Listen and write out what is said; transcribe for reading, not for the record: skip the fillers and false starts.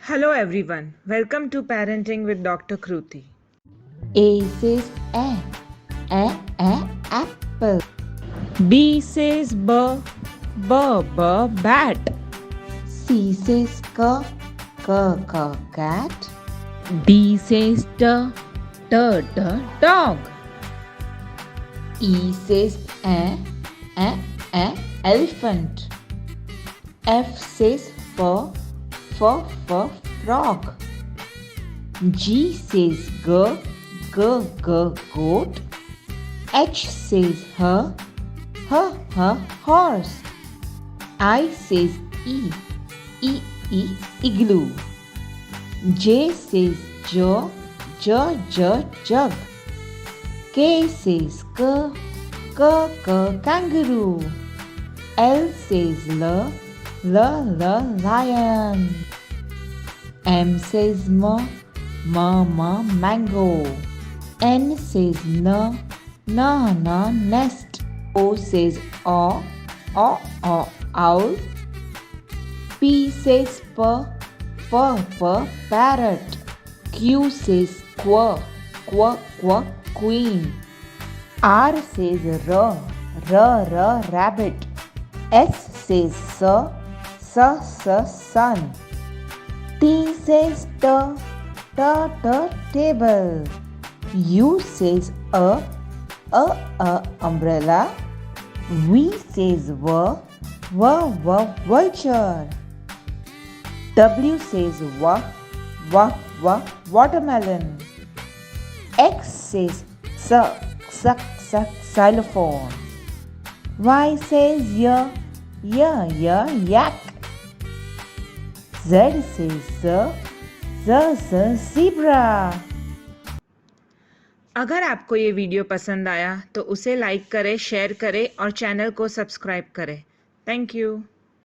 Hello everyone, welcome to Parenting with Dr. Kruti. A says apple. B says b, bat. C says cat. D says t, dog. E says elephant. F says frog. G says goat. H says her horse. I says igloo. J says jug. K says kangaroo. L says lion. M says mango. N says nest. O says owl. P says parrot. Q says queen. R says rabbit. S says sun. T says table. U says umbrella. V says vulture. W says watermelon. X says xylophone. Y says yak. Z says zebra. अगर आपको ये video पसंद आया तो उसे like करें, share करें और चैनल को सब्सक्राइब करें। Thank you.